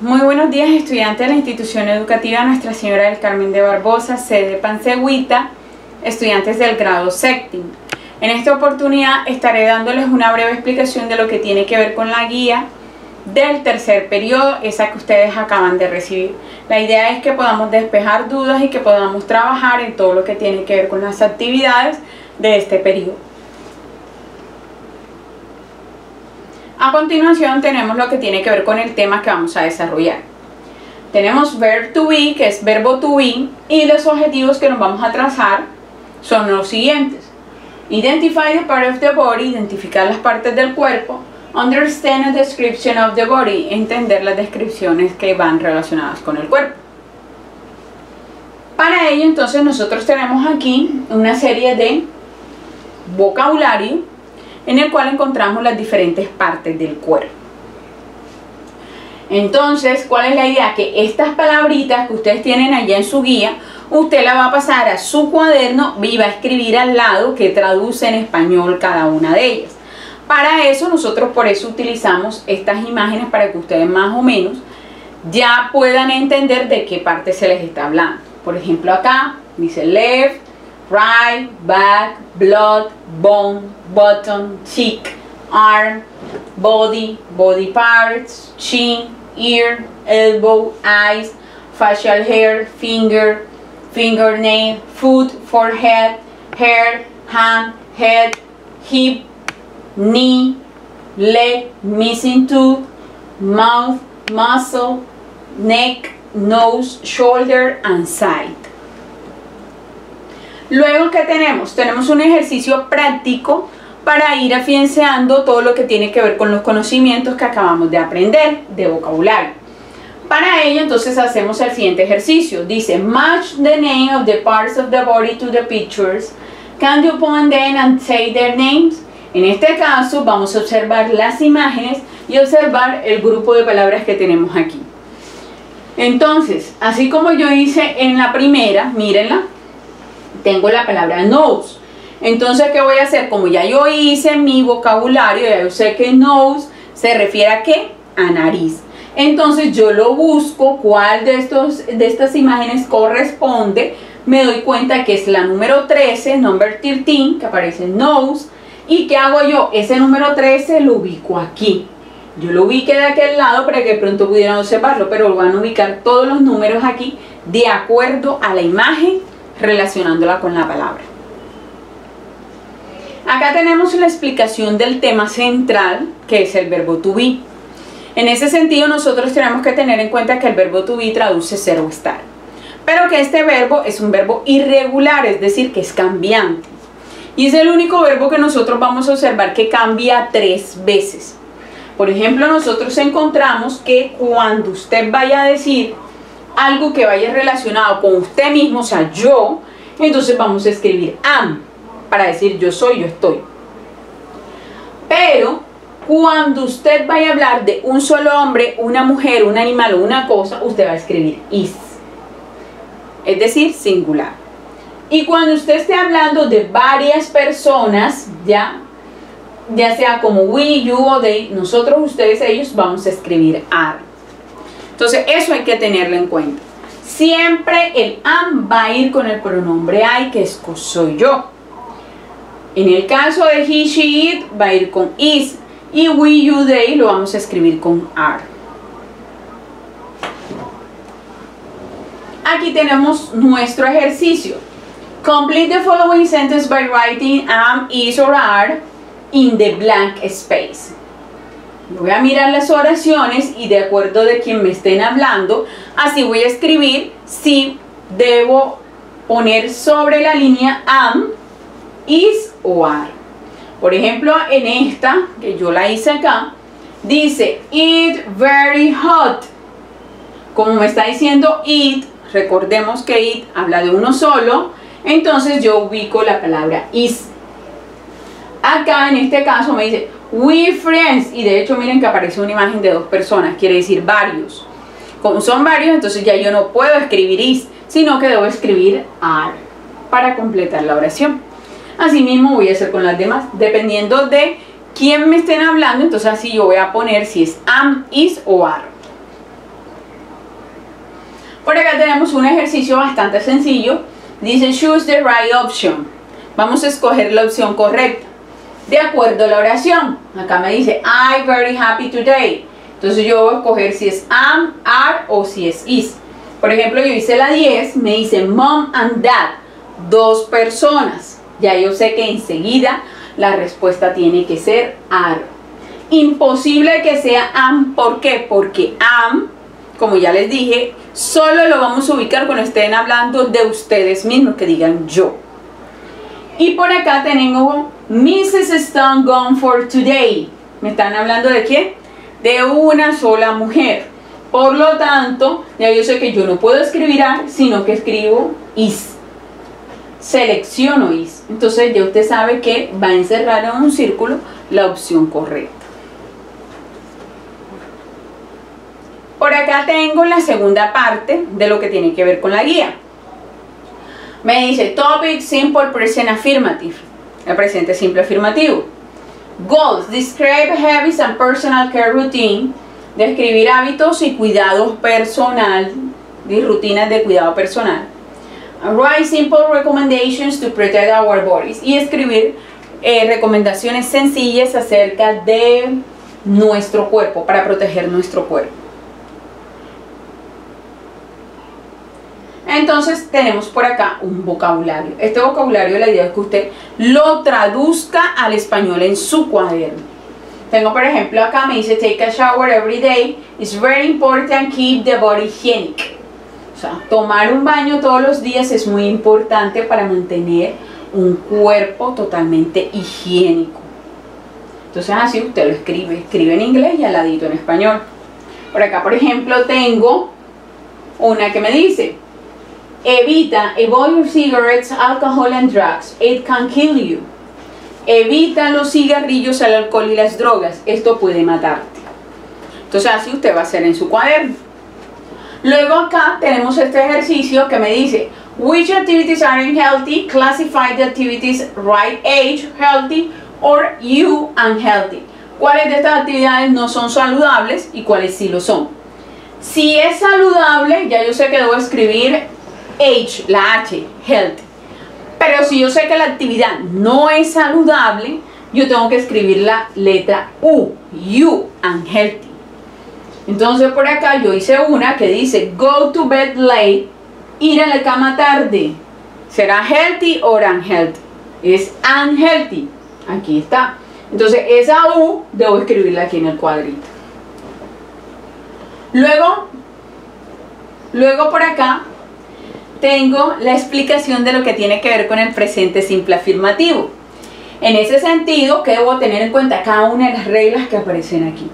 Muy buenos días, estudiantes de la institución educativa Nuestra Señora del Carmen de Barbosa, sede Pansegüita, estudiantes del grado séptimo. En esta oportunidad estaré dándoles una breve explicación de lo que tiene que ver con la guía del tercer periodo, esa que ustedes acaban de recibir. La idea es que podamos despejar dudas y que podamos trabajar en todo lo que tiene que ver con las actividades de este periodo. A continuación tenemos lo que tiene que ver con el tema que vamos a desarrollar. Tenemos verb to be, que es verbo to be, y los objetivos que nos vamos a trazar son los siguientes. Identify the part of the body, identificar las partes del cuerpo. Understand a description of the body, entender las descripciones que van relacionadas con el cuerpo. Para ello entonces nosotros tenemos aquí una serie de vocabulario en el cual encontramos las diferentes partes del cuerpo. Entonces, ¿cuál es la idea? Que estas palabritas que ustedes tienen allá en su guía, usted la va a pasar a su cuaderno y va a escribir al lado que traduce en español cada una de ellas. Para eso nosotros por eso utilizamos estas imágenes para que ustedes más o menos ya puedan entender de qué parte se les está hablando. Por ejemplo, acá dice left, right, back, blood, bone, button, cheek, arm, body, body parts, chin, ear, elbow, eyes, facial hair, finger, fingernail, foot, forehead, hair, hand, head, hip, knee, leg, missing tooth, mouth, muscle, neck, nose, shoulder, and side. Luego, ¿qué tenemos? Tenemos un ejercicio práctico para ir afianzando todo lo que tiene que ver con los conocimientos que acabamos de aprender de vocabulario. Para ello, entonces, hacemos el siguiente ejercicio. Dice, match the name of the parts of the body to the pictures. Can you point them and say their names? En este caso, vamos a observar las imágenes y observar el grupo de palabras que tenemos aquí. Entonces, así como yo hice en la primera, mírenla. Tengo la palabra nose. Entonces, ¿qué voy a hacer? Como ya yo hice mi vocabulario, ya yo sé que nose se refiere a ¿qué? A nariz. Entonces, yo lo busco, cuál de estas imágenes corresponde. Me doy cuenta que es la número 13, number 13, que aparece en nose. ¿Y qué hago yo? Ese número 13 lo ubico aquí. Yo lo ubiqué de aquel lado para que pronto pudieran observarlo, pero van a ubicar todos los números aquí de acuerdo a la imagen, relacionándola con la palabra. Acá tenemos la explicación del tema central, que es el verbo to be. En ese sentido, nosotros tenemos que tener en cuenta que el verbo to be traduce ser o estar, pero que este verbo es un verbo irregular, es decir, que es cambiante. Y es el único verbo que nosotros vamos a observar que cambia 3 veces. Por ejemplo, nosotros encontramos que cuando usted vaya a decir algo que vaya relacionado con usted mismo, o sea, yo, entonces vamos a escribir am, para decir yo soy, yo estoy. Pero cuando usted vaya a hablar de un solo hombre, una mujer, un animal o una cosa, usted va a escribir is, es decir, singular. Y cuando usted esté hablando de varias personas, ya sea como we, you o they, nosotros, ustedes, ellos, vamos a escribir are. Entonces eso hay que tenerlo en cuenta. Siempre el am va a ir con el pronombre I, que es soy yo. En el caso de he, she, it, va a ir con is. Y we, you, they lo vamos a escribir con are. Aquí tenemos nuestro ejercicio. Complete the following sentence by writing am, is or are in the blank space. Voy a mirar las oraciones y de acuerdo de quien me estén hablando, así voy a escribir si debo poner sobre la línea am, is o are. Por ejemplo, en esta, que yo la hice acá, dice it very hot. Como me está diciendo it, recordemos que it habla de uno solo, entonces yo ubico la palabra is. Acá en este caso me dice we friends, y de hecho miren que aparece una imagen de 2 personas, quiere decir varios. Como son varios, entonces ya yo no puedo escribir is, sino que debo escribir are para completar la oración. Asimismo voy a hacer con las demás, dependiendo de quién me estén hablando, entonces así yo voy a poner si es am, is o are. Por acá tenemos un ejercicio bastante sencillo. Dice choose the right option. Vamos a escoger la opción correcta de acuerdo a la oración. Acá me dice I'm very happy today. Entonces yo voy a escoger si es am, are o si es is. Por ejemplo, yo hice la 10, me dice mom and dad, dos personas. Ya yo sé que enseguida la respuesta tiene que ser are. Imposible que sea am, ¿por qué? Porque am, como ya les dije, solo lo vamos a ubicar cuando estén hablando de ustedes mismos, que digan yo. Y por acá tenemos Mrs. Stone gone for today. ¿Me están hablando de quién? De una sola mujer. Por lo tanto, ya yo sé que yo no puedo escribir are, sino que escribo is. Selecciono is. Entonces ya usted sabe que va a encerrar en un círculo la opción correcta. Por acá tengo la segunda parte de lo que tiene que ver con la guía. Me dice topic simple present affirmative. El presente simple afirmativo. Goals. Describe habits and personal care routine. Describir hábitos y cuidados personal. Y rutinas de cuidado personal. Write simple recommendations to protect our bodies. Y escribir recomendaciones sencillas acerca de nuestro cuerpo, para proteger nuestro cuerpo. Entonces tenemos por acá un vocabulario. Este vocabulario, la idea es que usted lo traduzca al español en su cuaderno. Tengo por ejemplo acá, me dice take a shower every day. It's very important keep the body hygienic. O sea, tomar un baño todos los días es muy importante para mantener un cuerpo totalmente higiénico. Entonces así usted lo escribe en inglés y al ladito en español. Por acá por ejemplo tengo una que me dice evita, avoid your cigarettes, alcohol and drugs, it can kill you. Evita los cigarrillos, el alcohol y las drogas, esto puede matarte. Entonces así usted va a hacer en su cuaderno. Luego acá tenemos este ejercicio que me dice which activities are unhealthy, classify the activities right age, healthy or you unhealthy. ¿Cuáles de estas actividades no son saludables y cuáles sí lo son? Si es saludable, ya yo sé que debo escribir age, la H, healthy. Pero si yo sé que la actividad no es saludable, yo tengo que escribir la letra U, you, unhealthy. Entonces por acá yo hice una que dice go to bed late, ir a la cama tarde. ¿Será healthy o unhealthy? Es unhealthy. Aquí está. Entonces esa U debo escribirla aquí en el cuadrito. Luego por acá tengo la explicación de lo que tiene que ver con el presente simple afirmativo. En ese sentido, que debo tener en cuenta cada una de las reglas que aparecen aquí.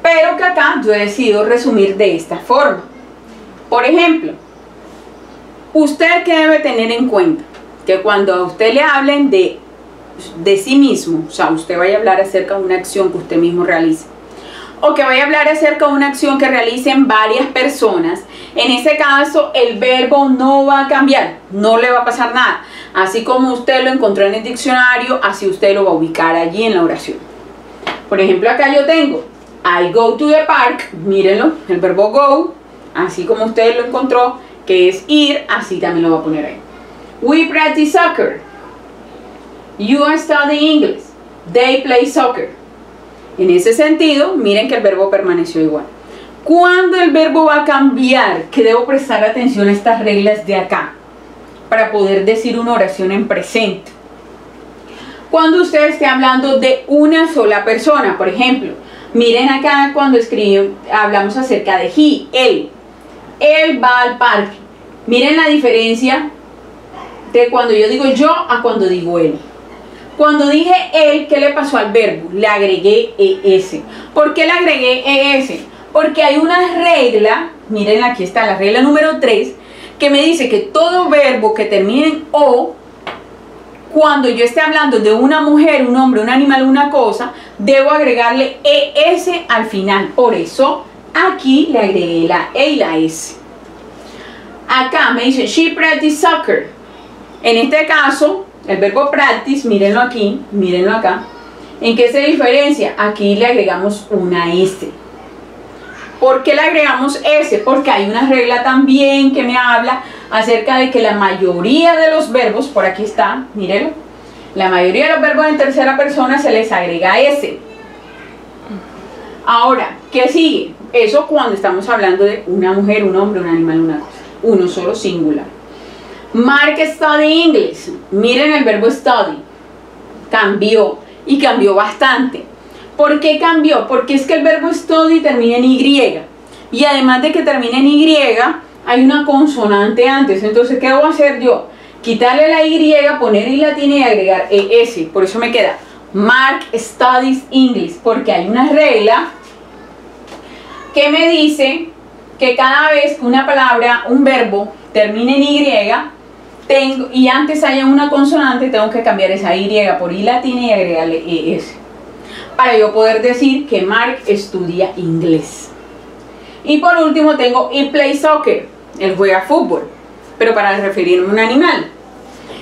Pero que acá yo he decidido resumir de esta forma. Por ejemplo, usted que debe tener en cuenta que cuando a usted le hablen de sí mismo, o sea, usted vaya a hablar acerca de una acción que usted mismo realice, o que vaya a hablar acerca de una acción que realicen varias personas, en ese caso el verbo no va a cambiar, no le va a pasar nada. Así como usted lo encontró en el diccionario, así usted lo va a ubicar allí en la oración. Por ejemplo, acá yo tengo I go to the park, mírenlo, el verbo go, así como usted lo encontró, que es ir, así también lo va a poner ahí. We practice soccer. You study English. They play soccer. En ese sentido, miren que el verbo permaneció igual. ¿Cuándo el verbo va a cambiar? Que debo prestar atención a estas reglas de acá para poder decir una oración en presente. Cuando usted esté hablando de una sola persona, por ejemplo, miren acá cuando hablamos acerca de él. Él va al parque. Miren la diferencia de cuando yo digo yo a cuando digo él. Cuando dije él, ¿qué le pasó al verbo? Le agregué ES. ¿Por qué le agregué ES? Porque hay una regla, miren aquí está la regla número 3, que me dice que todo verbo que termine en O, cuando yo esté hablando de una mujer, un hombre, un animal, una cosa, debo agregarle ES al final. Por eso aquí le agregué la E y la S. Acá me dice she practice soccer. En este caso, el verbo practice, mírenlo aquí, mírenlo acá. ¿En qué se diferencia? Aquí le agregamos una S. ¿Por qué le agregamos ese? Porque hay una regla también que me habla acerca de que la mayoría de los verbos, por aquí está, mírenlo, la mayoría de los verbos en tercera persona se les agrega ese. Ahora, ¿qué sigue? Eso cuando estamos hablando de una mujer, un hombre, un animal, una cosa. Uno solo, singular. Mark study English. Miren el verbo study. Cambió, y cambió bastante. ¿Por qué cambió? Porque es que el verbo study termina en Y. Y además de que termina en Y, hay una consonante antes. Entonces, ¿qué debo hacer yo? Quitarle la Y, poner I latina y agregar ES. Por eso me queda Mark studies English. Porque hay una regla que me dice que cada vez que una palabra, un verbo, termine en Y, y antes haya una consonante, tengo que cambiar esa Y por I latina y agregarle ES. Para yo poder decir que Mark estudia inglés. Y por último tengo he plays soccer. Él juega fútbol, pero para referirme a un animal.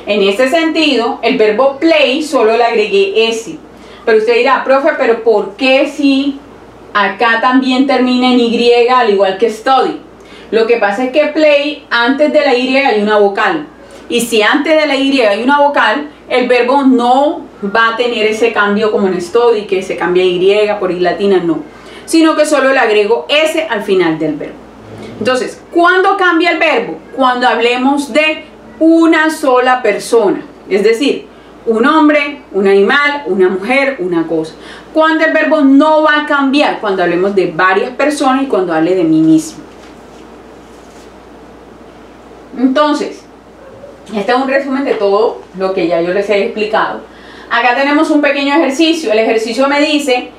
En este sentido, el verbo play solo le agregué S. Pero usted dirá, profe, pero ¿por qué si acá también termina en Y al igual que study? Lo que pasa es que play, antes de la Y hay una vocal. Y si antes de la Y hay una vocal, el verbo no va a tener ese cambio como en study, que se cambia Y por I latina, no. Sino que solo le agrego S al final del verbo. Entonces, ¿cuándo cambia el verbo? Cuando hablemos de una sola persona. Es decir, un hombre, un animal, una mujer, una cosa. Cuando el verbo no va a cambiar, cuando hablemos de varias personas y cuando hable de mí mismo. Entonces, este es un resumen de todo lo que ya yo les he explicado. Acá tenemos un pequeño ejercicio. El ejercicio me dice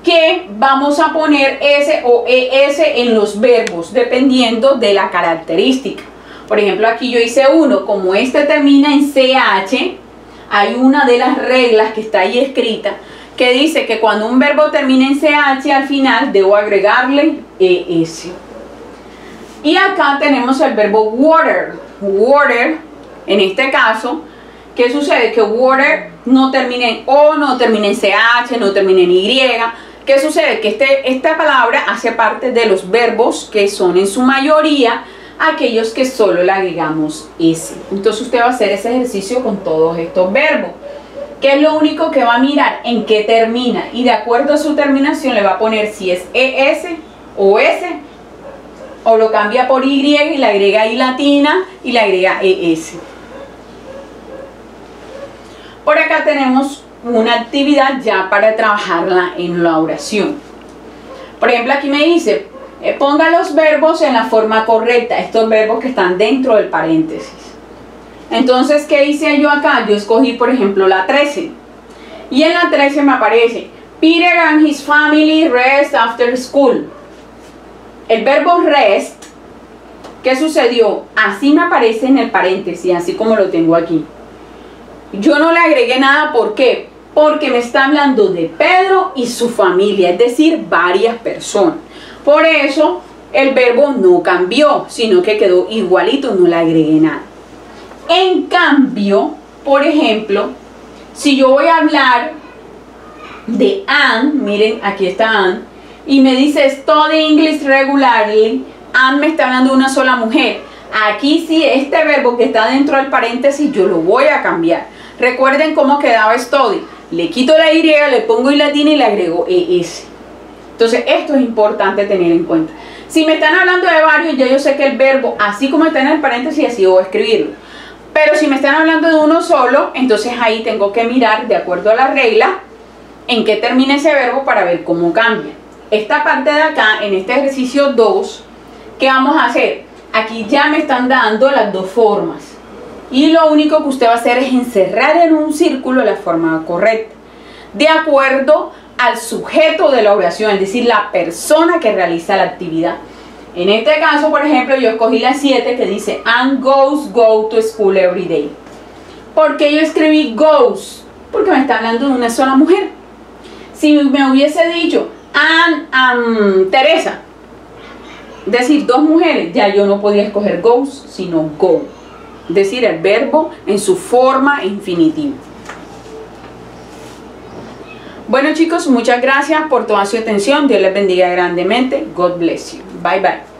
que vamos a poner S o ES en los verbos dependiendo de la característica. Por ejemplo, aquí yo hice uno. Como este termina en CH, hay una de las reglas que está ahí escrita que dice que cuando un verbo termina en CH al final debo agregarle ES. Y acá tenemos el verbo water. Water, en este caso, ¿qué sucede? Que water no termina en O, no termina en CH, no termina en Y. ¿Qué sucede? Que esta palabra hace parte de los verbos que son en su mayoría aquellos que solo le agregamos S. Entonces usted va a hacer ese ejercicio con todos estos verbos. ¿Qué es lo único que va a mirar? En qué termina. Y de acuerdo a su terminación le va a poner si es ES o S. O lo cambia por Y y le agrega I latina y le agrega ES. Por acá tenemos una actividad ya para trabajarla en la oración. Por ejemplo, aquí me dice, ponga los verbos en la forma correcta, estos verbos que están dentro del paréntesis. Entonces, ¿qué hice yo acá? Yo escogí, por ejemplo, la 13. Y en la 13 me aparece, Peter and his family rest after school. El verbo rest, ¿qué sucedió? Así me aparece en el paréntesis, así como lo tengo aquí. Yo no le agregué nada, ¿por qué? Porque me está hablando de Pedro y su familia, es decir, varias personas. Por eso el verbo no cambió, sino que quedó igualito, no le agregué nada. En cambio, por ejemplo, si yo voy a hablar de Anne, miren, aquí está Anne, y me dice study English regularly, Anne me está hablando de una sola mujer. Aquí sí, este verbo que está dentro del paréntesis, yo lo voy a cambiar. Recuerden cómo quedaba study. Le quito la Y, le pongo I latina y le agrego ES. Entonces, esto es importante tener en cuenta. Si me están hablando de varios, ya yo sé que el verbo, así como está en el paréntesis, así voy a escribirlo. Pero si me están hablando de uno solo, entonces ahí tengo que mirar, de acuerdo a la regla, en qué termina ese verbo para ver cómo cambia. Esta parte de acá, en este ejercicio 2, ¿qué vamos a hacer? Aquí ya me están dando las dos formas. Y lo único que usted va a hacer es encerrar en un círculo la forma correcta, de acuerdo al sujeto de la oración, es decir, la persona que realiza la actividad. En este caso, por ejemplo, yo escogí la 7 que dice Anne go to school every day. ¿Por qué yo escribí goes? Porque me está hablando de una sola mujer. Si me hubiese dicho Anne, Teresa, es decir, dos mujeres, ya yo no podía escoger goes, sino go. Es decir, el verbo en su forma infinitiva. Bueno chicos, muchas gracias por toda su atención. Dios les bendiga grandemente. God bless you. Bye bye.